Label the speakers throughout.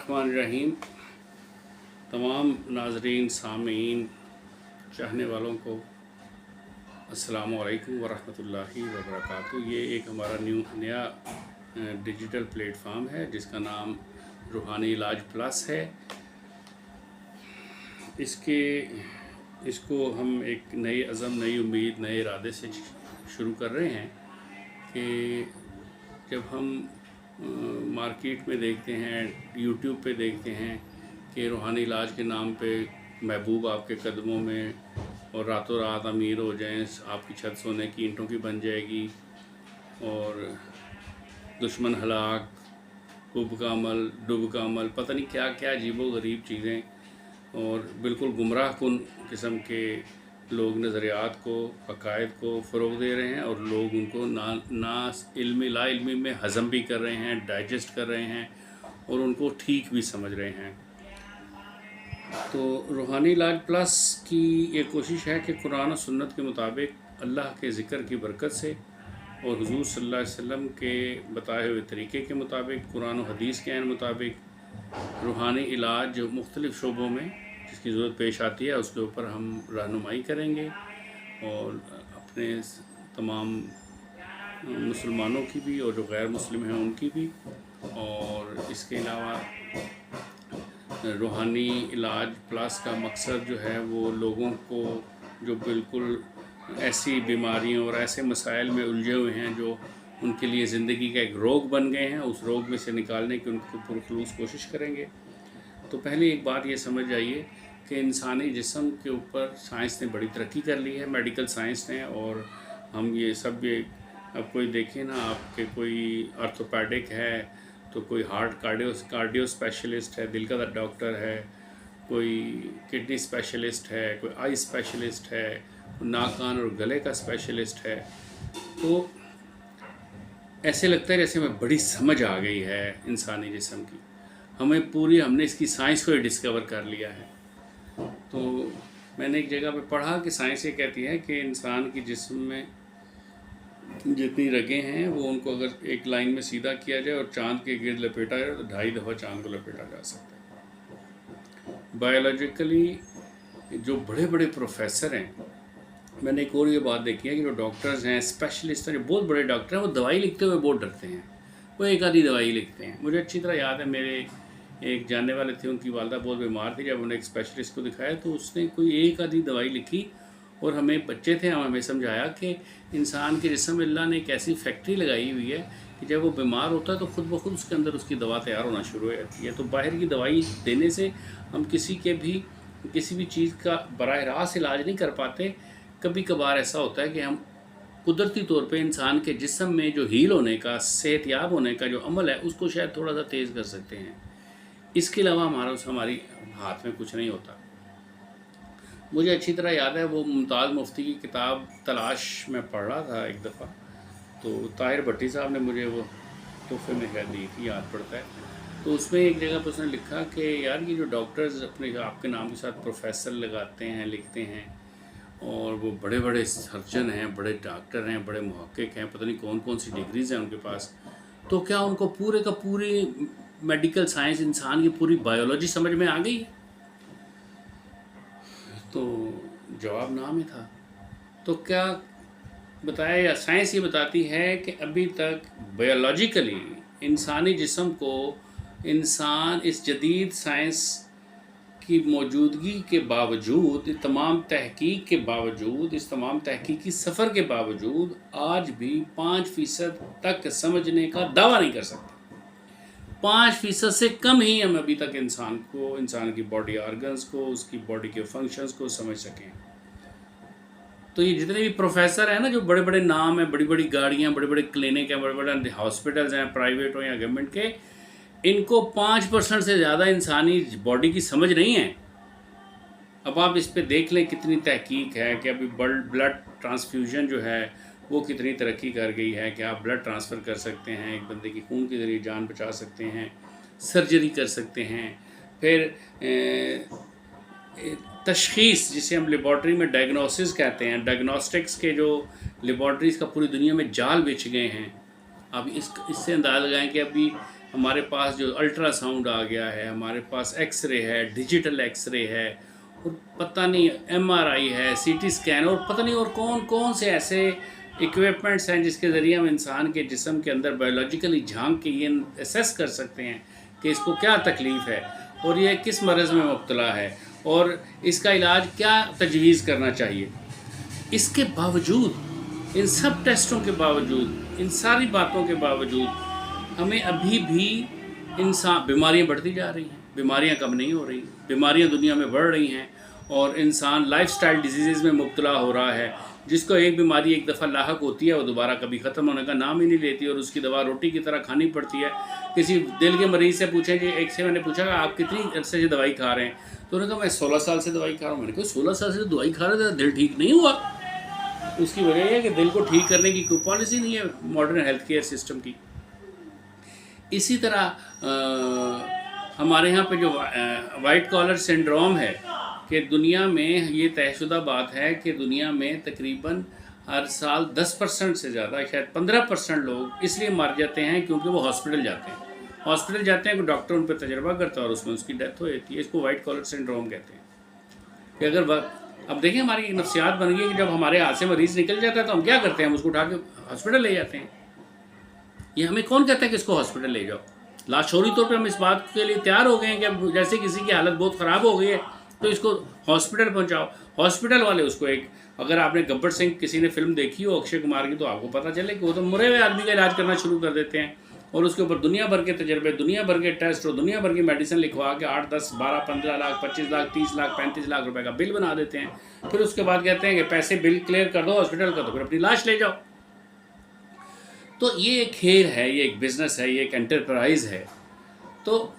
Speaker 1: बिस्मिल्लाहिर्रहमानिर्रहीम। तमाम नाज़रीन, सामीन, चाहने वालों को अस्सलामु अलैकुम वरहमतुल्लाहि वबरकातुहू। ये एक हमारा नया डिजिटल प्लेटफार्म है जिसका नाम रूहानी इलाज प्लस है। इसको हम एक नई अज़म, नई उम्मीद, नए इरादे से शुरू कर रहे हैं कि जब हम मार्केट में देखते हैं, यूट्यूब पे देखते हैं कि रूहानी इलाज के नाम पे महबूब आपके कदमों में और रातों रात अमीर हो जाएं, आपकी छत सोने की ईंटों की बन जाएगी और दुश्मन हलाक, कुब का अमल, डुब का अमल, पता नहीं क्या क्या अजीबो गरीब चीज़ें, और बिल्कुल गुमराह कुन किस्म के लोग नज़रियात को, अकायद को फ़रोग़ दे रहे हैं और लोग उनको ना इल्मी ला इल्मी में हज़म भी कर रहे हैं, डाइजेस्ट कर रहे हैं और उनको ठीक भी समझ रहे हैं। तो रूहानी इलाज प्लस की ये कोशिश है कि कुरान और सुन्नत के मुताबिक, अल्लाह के ज़िक्र की बरकत से और हुज़ूर सल्लल्लाहु अलैहि वसल्लम के बताए हुए तरीक़े के मुताबिक, कुरान और हदीस के मुताबिक रूहानी इलाज जो मुख्तलिफ़ शोबों में जिसकी ज़रूरत पेश आती है उसके ऊपर हम रहनुमाई करेंगे और अपने तमाम मुसलमानों की भी और जो गैर मुस्लिम हैं उनकी भी। और इसके अलावा रूहानी इलाज प्लस का मकसद जो है वो लोगों को जो बिल्कुल ऐसी बीमारियों और ऐसे मसाइल में उलझे हुए हैं जो उनके लिए ज़िंदगी का एक रोग बन गए हैं, उस रोग में से निकालने की उनको पुरखलूस कोशिश करेंगे। तो पहले एक बात ये समझ जाइए कि इंसानी जिस्म के ऊपर साइंस ने बड़ी तरक्की कर ली है, मेडिकल साइंस ने, और हम ये अब कोई देखें ना, आपके कोई ऑर्थोपेडिक है तो कोई कार्डियो स्पेशलिस्ट है, दिल का डॉक्टर है, कोई किडनी स्पेशलिस्ट है, कोई आई स्पेशलिस्ट है, नाक कान और गले का स्पेशलिस्ट है। तो ऐसे लगता है जैसे हमें बड़ी समझ आ गई है इंसानी जिस्म की, हमने इसकी साइंस को ही डिस्कवर कर लिया है। तो मैंने एक जगह पे पढ़ा कि साइंस ये कहती है कि इंसान की जिस्म में जितनी रगें हैं वो उनको अगर एक लाइन में सीधा किया जाए और चांद के गिर्द लपेटा जाए तो 2.5 दफ़ा चांद को लपेटा जा सकता है। बायोलॉजिकली जो बड़े बड़े प्रोफेसर हैं, मैंने एक और ये बात देखी है कि जो डॉक्टर्स हैं, स्पेशलिस्ट हैं, जो बहुत बड़े डॉक्टर हैं, वो दवाई लिखते हुए बहुत डरते हैं। वो एक आधी दवाई लिखते हैं। मुझे अच्छी तरह याद है, मेरे एक जानने वाले थे, उनकी वालदा बहुत बीमार थी। जब उन्होंने एक स्पेशलिस्ट को दिखाया तो उसने कोई एक आधी दवाई लिखी और हमें बच्चे थे, हमें समझाया कि इंसान के जिस्म में अल्लाह ने एक ऐसी फैक्ट्री लगाई हुई है कि जब वो बीमार होता है तो खुद ब खुद उसके अंदर उसकी दवा तैयार होना शुरू हो जाती है। तो बाहर की दवाई देने से हम किसी भी चीज़ का बराह रास्त इलाज नहीं कर पाते। कभी कभार ऐसा होता है कि हम कुदरती तौर पे इंसान के जिस्म में जो हील होने का, सेहतयाब होने का जो अमल है उसको शायद थोड़ा सा तेज़ कर सकते हैं। इसके अलावा हमारी हाथ में कुछ नहीं होता। मुझे अच्छी तरह याद है, वो मुमताज़ मुफ्ती की किताब तलाश में पढ़ रहा था एक दफ़ा, तो ताहिर भट्टी साहब ने मुझे वो तोहफे में कह दी थी, याद पड़ता है। तो उसमें एक जगह पर उसने लिखा कि यार ये जो डॉक्टर्स आपके नाम के साथ प्रोफेसर लगाते हैं, लिखते हैं, और वो बड़े बड़े सर्जन हैं, बड़े डॉक्टर हैं, बड़े मुहक्किक हैं, पता नहीं कौन कौन सी डिग्रीज़ हैं उनके पास, तो क्या उनको पूरे का पूरी मेडिकल साइंस, इंसान की पूरी बायोलॉजी समझ में आ गई? तो जवाब ना में था। तो क्या बताया, या साइंस ये बताती है कि अभी तक बायोलॉजिकली इंसानी जिस्म को इंसान इस जदीद साइंस की मौजूदगी के बावजूद, इस तमाम तहकीकी सफ़र के बावजूद आज भी 5% तक समझने का दावा नहीं कर सकते। 5% से कम ही हम अभी तक इंसान की बॉडी ऑर्गन्स को, उसकी बॉडी के फंक्शंस को समझ सकें। तो ये जितने भी प्रोफेसर हैं ना, जो बड़े बड़े नाम हैं, बड़ी बड़ी गाड़ियाँ, बड़े बड़े क्लिनिक हैं, बड़े बड़े हॉस्पिटल्स हैं, प्राइवेट हो या गवर्नमेंट के, इनको 5% से ज़्यादा इंसानी बॉडी की समझ नहीं है। अब आप इस पे देख लें कितनी तहकीक है कि अभी ब्लड ट्रांसफ्यूजन जो है वो कितनी तरक्की कर गई है कि आप ब्लड ट्रांसफ़र कर सकते हैं, एक बंदे की खून के ज़रिए जान बचा सकते हैं, सर्जरी कर सकते हैं। फिर तशख़ीस, जिसे हम लेबॉर्ट्री में डायग्नोसिस कहते हैं, डायग्नोस्टिक्स के जो लेबॉर्ट्रीज़ का पूरी दुनिया में जाल बिछ गए हैं। अब इससे अंदाज़ा लगाएं कि अभी ہمارے پاس جو الٹرا ساؤنڈ آ گیا ہے، ہمارے پاس ایکس رے ہے، ڈیجیٹل ایکس رے ہے، اور پتہ نہیں ایم آر آئی ہے، سی ٹی اسکین، اور پتہ نہیں اور کون کون سے ایسے اکوپمنٹس ہیں جس کے ذریعے ہم انسان کے جسم کے اندر بایولوجیکلی جھانک کے یہ اسیس کر سکتے ہیں کہ اس کو کیا تکلیف ہے اور یہ کس مرض میں مبتلا ہے اور اس کا علاج کیا تجویز کرنا چاہیے۔ اس کے باوجود، ان سب ٹیسٹوں کے باوجود، ان ساری باتوں کے باوجود ہمیں ابھی بھی بیماریاں بڑھتی جا رہی ہیں، بیماریاں کم نہیں ہو رہی، بیماریاں دنیا میں بڑھ رہی ہیں، اور انسان لائف سٹائل ڈیزیزز میں مبتلا ہو رہا ہے، جس کو ایک بیماری ایک دفعہ لاحق ہوتی ہے وہ دوبارہ کبھی ختم ہونے کا نام ہی نہیں لیتی، اور اس کی دوا روٹی کی طرح کھانی پڑتی ہے۔ کسی دل کے مریض سے پوچھیں کہ ایک سے میں نے پوچھا کہ آپ کتنی عرصے سے دوائی کھا رہے ہیں، تو انہوں نے کہا میں 16 سال سے دوائی کھا رہا ہوں۔ میں نے کہا 16 سال سے دوائی کھا رہے تھے، دل ٹھیک نہیں ہوا؟ اس کی وجہ یہ ہے کہ دل کو ٹھیک کرنے کی کوئی پالیسی نہیں ہے ماڈرن ہیلتھ کیئر سسٹم کی۔ اسی طرح ہمارے ہاں پہ جو وائٹ کالر سنڈروم ہے، کہ دنیا میں یہ طے شدہ بات ہے کہ دنیا میں تقریباً ہر سال 10% سے زیادہ، شاید 15% لوگ اس لیے مر جاتے ہیں کیونکہ وہ ہاسپٹل جاتے ہیں۔ ہاسپٹل جاتے ہیں کہ ڈاکٹر ان پہ تجربہ کرتا ہے اور اس میں اس کی ڈیتھ ہو جاتی ہے۔ اس کو وائٹ کالر سنڈروم کہتے ہیں کہ اگر اب دیکھیں ہماری ایک نفسیات بن گئی ہے کہ جب ہمارے ہاتھ سے مریض نکل جاتا ہے تو ہم کیا کرتے ہیں، ہم اس کو اٹھا کے ہاسپٹل لے جاتے ہیں۔ یہ ہمیں کون کہتا ہے کہ اس کو ہاسپٹل لے جاؤ؟ لاشعوری طور پہ ہم اس بات کے لیے تیار ہو گئے ہیں کہ اب جیسے کسی کی حالت بہت خراب ہو گئی ہے تو اس کو ہاسپٹل پہنچاؤ۔ ہاسپٹل والے اس کو اگر آپ نے گبر سنگھ کسی نے فلم دیکھی ہو اکشے کمار کی، تو آپ کو پتہ چلے کہ وہ تو مرے ہوئے آدمی کا علاج کرنا شروع کر دیتے ہیں، اور اس کے اوپر دنیا بھر کے تجربے، دنیا بھر کے ٹیسٹ اور دنیا بھر کی میڈیسن لکھوا کے 8، 10، 12، 15 لاکھ، 25 لاکھ، 30 لاکھ، 35 لاکھ روپے کا بل بنا دیتے ہیں۔ پھر اس کے بعد کہتے ہیں کہ پیسے بل کلیئر کر دو ہاسپٹل کا، تو پھر اپنی لاش لے جاؤ۔ تو یہ ایک کھیل ہے، یہ ایک بزنس ہے، یہ ایک انٹرپرائز ہے۔ تو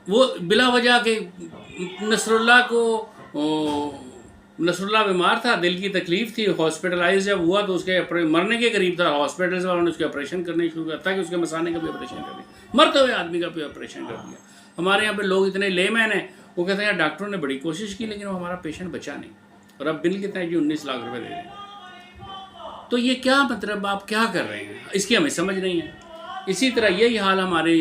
Speaker 1: وہ بلا وجہ کہ نصر اللہ بیمار تھا، دل کی تکلیف تھی، ہاسپٹلائز جب ہوا تو اس کے مرنے کے قریب تھا، ہاسپٹل والوں نے اس کے آپریشن کرنے شروع کیا، تاکہ اس کے مثانے کا بھی آپریشن کر دیا، مرتے ہوئے آدمی کا بھی آپریشن کر دیا۔ ہمارے یہاں پہ لوگ اتنے لے مین ہیں، وہ کہتے ہیں ڈاکٹروں نے بڑی کوشش کی لیکن وہ ہمارا پیشنٹ بچا نہیں، اور اب بل کتنا ہے جی 19 لاکھ روپے دے دیں۔ تو یہ کیا مطلب، آپ کیا کر رہے ہیں، اس کی ہمیں سمجھ نہیں ہے۔ اسی طرح یہی حال ہمارے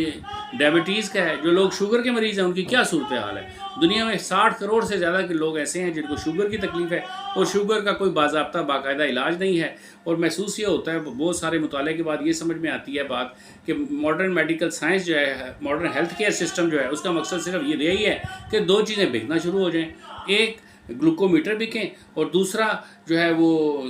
Speaker 1: ڈائبٹیز کا ہے، جو لوگ شوگر کے مریض ہیں ان کی کیا صورتحال ہے۔ دنیا میں 60 کروڑ سے زیادہ کے لوگ ایسے ہیں جن کو شوگر کی تکلیف ہے، اور شوگر کا کوئی باضابطہ باقاعدہ علاج نہیں ہے، اور محسوس یہ ہوتا ہے بہت سارے مطالعے کے بعد یہ سمجھ میں آتی ہے بات کہ ماڈرن میڈیکل سائنس جو ہے، ماڈرن ہیلتھ کیئر سسٹم جو ہے، اس کا مقصد صرف یہی ہے کہ 2 چیزیں بکنا شروع ہو جائیں، ایک گلوکومیٹر بکیں، اور دوسرا جو ہے وہ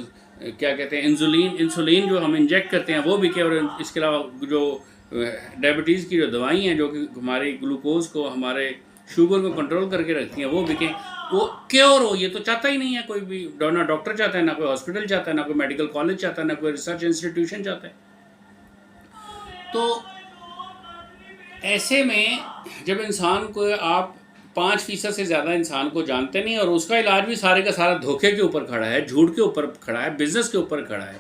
Speaker 1: کیا کہتے ہیں انسولین جو ہم انجیکٹ کرتے ہیں وہ بکے، اور اس کے علاوہ جو ڈائبٹیز کی جو دوائیں ہیں جو کہ ہمارے گلوکوز کو، ہمارے شوگر کو کنٹرول کر کے رکھتی ہیں وہ بکیں، وہ کیور ہو۔ یہ تو چاہتا ہی نہیں ہے کوئی بھی، نہ ڈاکٹر چاہتا ہے، نہ کوئی ہاسپٹل چاہتا ہے، نہ کوئی میڈیکل کالج چاہتا ہے، نہ کوئی ریسرچ انسٹیٹیوشن چاہتا ہے۔ تو ایسے میں جب انسان کو آپ 5% سے زیادہ انسان کو جانتے نہیں، اور اس کا علاج بھی سارے کا سارا دھوکے کے اوپر کھڑا ہے، جھوٹ کے اوپر کھڑا ہے، بزنس کے اوپر کھڑا ہے۔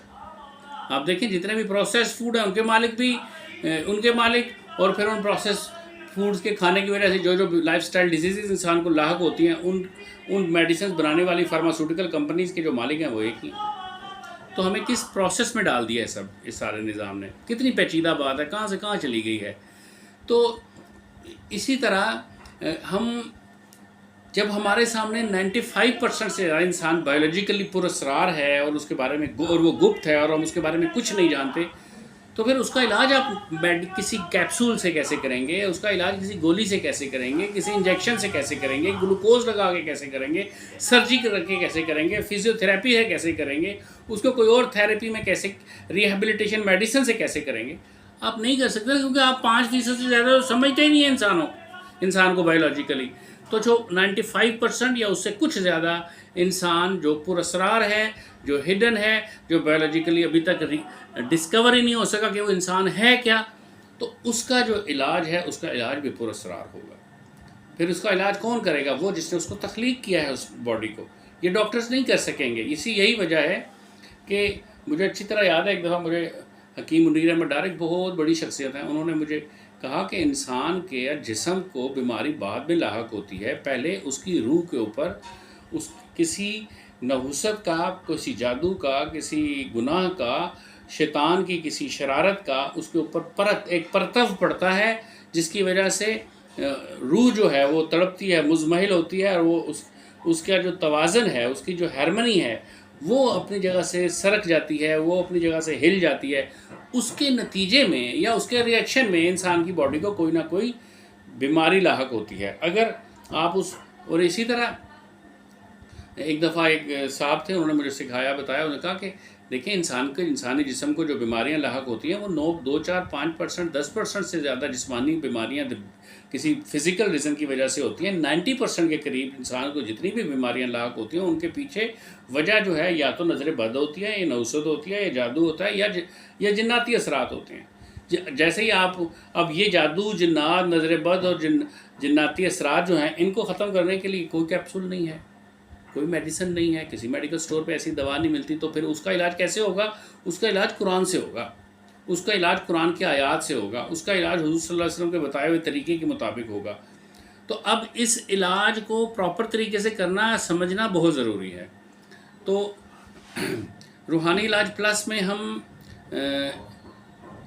Speaker 1: آپ دیکھیں جتنے بھی پروسیس فوڈ ہیں ان کے مالک بھی اور پھر ان پروسیس فوڈز کے کھانے کی وجہ سے جو لائف سٹائل ڈیزیزز انسان کو لاحق ہوتی ہیں، ان میڈیسنز بنانے والی فارماسیوٹیکل کمپنیز کے جو مالک ہیں وہ ایک ہی ہیں۔ تو ہمیں کس پروسیس میں ڈال دیا ہے سب اس سارے نظام نے، کتنی پیچیدہ بات ہے، کہاں سے کہاں چلی گئی ہے۔ تو اسی طرح جب ہمارے سامنے 95% سے زیادہ انسان بایولوجیکلی پر اسرار ہے، اور اس کے بارے میں اور وہ گپت ہے، اور ہم اس کے بارے میں کچھ نہیں جانتے، تو پھر اس کا علاج آپ کسی کیپسول سے کیسے کریں گے، اس کا علاج کسی گولی سے کیسے کریں گے، کسی انجیکشن سے کیسے کریں گے، گلوکوز لگا کے کیسے کریں گے، سرجری کر کے کیسے کریں گے، فزیو تھراپی ہے کیسے کریں گے، اس کو کوئی اور تھراپی میں کیسے، ریہیبلیٹیشن میڈیسن سے کیسے کریں گے؟ آپ نہیں کر سکتے، کیونکہ آپ 5% سے زیادہ سمجھتے ہی نہیں ہیں انسان کو بایولوجیکلی۔ تو جو 95% یا اس سے کچھ زیادہ انسان جو پر اسرار ہے، جو ہڈن ہے، جو بایولوجیکلی ابھی تک ڈسکور ہی نہیں ہو سکا کہ وہ انسان ہے کیا، تو اس کا جو علاج ہے اس کا علاج بھی پر اسرار ہوگا۔ پھر اس کا علاج کون کرے گا؟ وہ جس نے اس کو تخلیق کیا ہے اس باڈی کو۔ یہ ڈاکٹرز نہیں کر سکیں گے۔ یہی وجہ ہے کہ مجھے اچھی طرح یاد ہے ایک دفعہ مجھے حکیم منیر احمد ڈار ایک بہت بڑی شخصیت ہیں، انہوں نے مجھے کہا کہ انسان کے جسم کو بیماری بعد میں لاحق ہوتی ہے، پہلے اس کی روح کے اوپر کسی نحوست کا، کسی جادو کا، کسی گناہ کا शैतान की किसी शरारत का उसके ऊपर एक परतव पड़ता है, जिसकी वजह से रूह जो है वो तड़पती है, मुज़महिल होती है, और वो उसका जो तवाज़न है, उसकी जो हार्मनी है, वो अपनी जगह से सरक जाती है, वो अपनी जगह से हिल जाती है। उसके नतीजे में या उसके रिएक्शन में इंसान की बॉडी को कोई ना कोई बीमारी लाहक होती है। अगर आप और इसी तरह एक दफ़ा एक साहब थे, उन्होंने मुझे सिखाया, बताया, उन्होंने कहा कि देखिए इंसानी जिस्म को जो बीमारियां लाहक होती हैं वो 2, 4, 5%, 10% से ज़्यादा जिस्मानी बीमारियां किसी फिज़िकल रीज़न की वजह से होती हैं। 90% के करीब इंसान को जितनी भी बीमारियां लाहक होती हैं उनके पीछे वजह जो है या तो नज़र बद होती है, या नौसद होती है, या जादू होता है, या जिन्नाती असरात होते हैं। जैसे ही आप अब ये जादू, जिन्नात, नज़र बद और जिन्नाती असरात जो हैं, इनको ख़त्म करने के लिए कोई कैप्सूल नहीं है, कोई मेडिसिन नहीं है, किसी मेडिकल स्टोर पे ऐसी दवा नहीं मिलती। तो फिर उसका इलाज कैसे होगा? उसका इलाज कुरान से होगा, उसका इलाज कुरान की आयत से होगा, उसका इलाज हुज़ूर सल्लल्लाहु अलैहि वसल्लम के बताए हुए तरीके के मुताबिक होगा। तो अब इस इलाज को प्रॉपर तरीके से करना, समझना बहुत ज़रूरी है। तो रूहानी इलाज प्लस में हम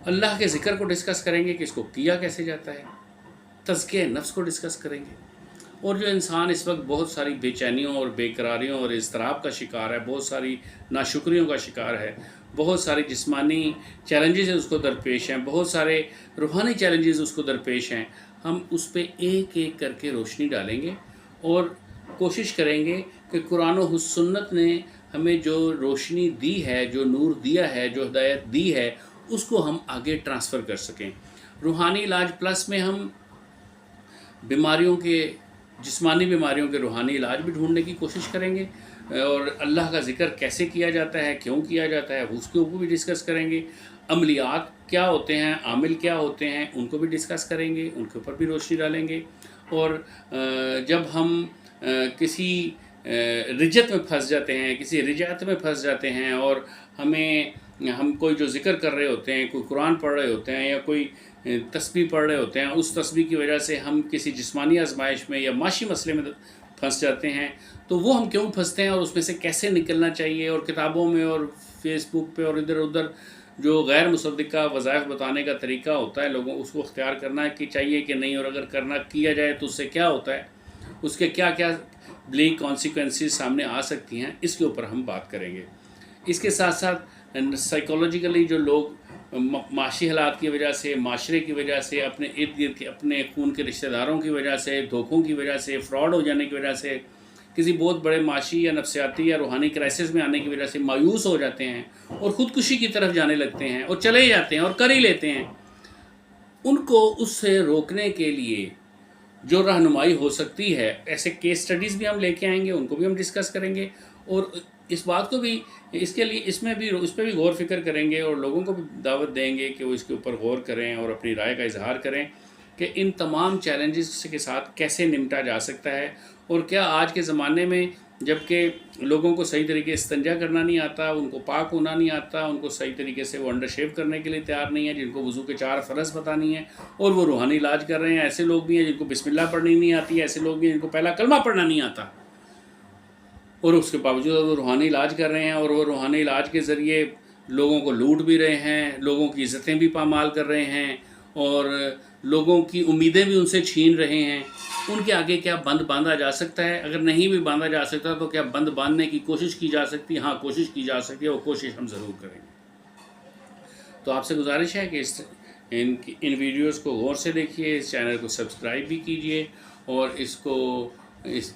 Speaker 1: अल्लाह के ज़िक्र को डिस्कस करेंगे कि इसको किया कैसे जाता है, तज़किया नफ्स को डिस्कस करेंगे, और जो इंसान इस वक्त बहुत सारी बेचैनियों और बेकरारियों और इज़्तिराब का शिकार है, बहुत सारी नाशुक्रियों का शिकार है, बहुत सारे जिस्मानी चैलेंजेस उसको दरपेश हैं, बहुत सारे रूहानी चैलेंजेस उसको दरपेश हैं, हम उस पर एक एक करके रोशनी डालेंगे और कोशिश करेंगे कि कुरान और सुन्नत ने हमें जो रोशनी दी है, जो नूर दिया है, जो हिदायत दी है, उसको हम आगे ट्रांसफ़र कर सकें। रूहानी इलाज प्लस में हम जिस्मानी बीमारियों के रूहानी इलाज भी ढूंढने की कोशिश करेंगे, और अल्लाह का ज़िक्र कैसे किया जाता है, क्यों किया जाता है, उसके ऊपर भी डिस्कस करेंगे। अमलियात क्या होते हैं, आमिल क्या होते हैं, उनको भी डिस्कस करेंगे, उनके ऊपर भी रोशनी डालेंगे। और जब हम किसी रिजत में फंस जाते हैं, किसी रिजात में फंस जाते हैं, और हम कोई जो ज़िक्र कर रहे होते हैं, कोई कुरान पढ़ रहे होते हैं, या कोई तस्बीह पढ़ रहे होते हैं, उस तस्बीह की वजह से हम किसी जिस्मानी आजमाइश में या माशी मसले में फंस जाते हैं, तो वो हम क्यों फंसते हैं और उसमें से कैसे निकलना चाहिए। और किताबों में और फेसबुक पे और इधर उधर जो गैर मुसद्दिक़ा वज़ाइफ बताने का तरीका होता है, लोगों उसको अख्तियार करना कि चाहिए कि नहीं, और अगर किया जाए तो उससे क्या होता है, उसके क्या क्या ब्लीक कॉन्सिक्वेंसेस सामने आ सकती हैं, इसके ऊपर हम बात करेंगे। इसके साथ साथ साइकोलॉजिकली जो लोग माशी हालात की वजह से, माशरे की वजह से, अपने इर्द गिर्द के अपने खून के रिश्तेदारों की वजह से, धोखों की वजह से, फ्रॉड हो जाने की वजह से, किसी बहुत बड़े माशी या नफ्सियाती या रूहानी क्राइसिस में आने की वजह से मायूस हो जाते हैं और ख़ुदकुशी की तरफ जाने लगते हैं और चले जाते हैं और कर ही लेते हैं, उनको उससे रोकने के लिए जो रहनुमाई हो सकती है, ऐसे केस स्टडीज़ भी हम लेके आएंगे, उनको भी हम डिस्कस करेंगे, और इस बात को भी इसके लिए इस पर भी गौर फिक्र करेंगे, और लोगों को भी दावत देंगे कि वो इसके ऊपर गौर करें और अपनी राय का इजहार करें कि इन तमाम चैलेंजेस के साथ कैसे निपटा जा सकता है। और क्या आज के ज़माने में, जबकि लोगों को सही तरीके से इस्तिंजा करना नहीं आता, उनको पाक होना नहीं आता, उनको सही तरीके से वो अंडर शेव करने के लिए तैयार नहीं है, जिनको वज़ू के 4 फ़र्ज़ पता नहीं है और वो रूहानी इलाज कर रहे हैं, ऐसे लोग भी हैं जिनको बिस्मिल्लाह पढ़नी नहीं आती, ऐसे लोग भी हैं जिनको पहला कलमा पढ़ना नहीं आता, और उसके बावजूद वो रूहानी इलाज कर रहे हैं, और वो रूहानी इलाज के ज़रिए लोगों को लूट भी रहे हैं, लोगों की इज़्ज़तें भी पामाल कर रहे हैं, और लोगों की उम्मीदें भी उनसे छीन रहे हैं। उनके आगे क्या बंद बांधा जा सकता है? अगर नहीं भी बांधा जा सकता तो क्या बंद बांधने की कोशिश की जा सकती है? हाँ, कोशिश की जा सकती है, वो कोशिश हम ज़रूर करेंगे। तो आपसे गुजारिश है कि इन वीडियोज़ को गौर से देखिए, इस चैनल को सब्सक्राइब भी कीजिए, और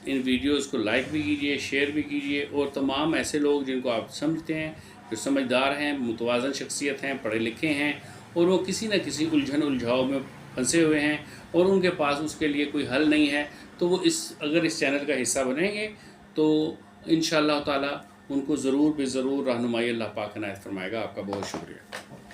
Speaker 1: इन वीडियोज़ को लाइक भी कीजिए, शेयर भी कीजिए, और तमाम ऐसे लोग जिनको आप समझते हैं, जो समझदार हैं, मुतवाज़न शख्सियत हैं, पढ़े लिखे हैं, और वो किसी न किसी उलझाव में फंसे हुए हैं और उनके पास उसके लिए कोई हल नहीं है, तो वो अगर इस चैनल का हिस्सा बनेंगे तो इंशाअल्लाह ताला उनको ज़रूर रहनुमाई अल्लाह पाक इनायत फरमाएगा। आपका बहुत शुक्रिया।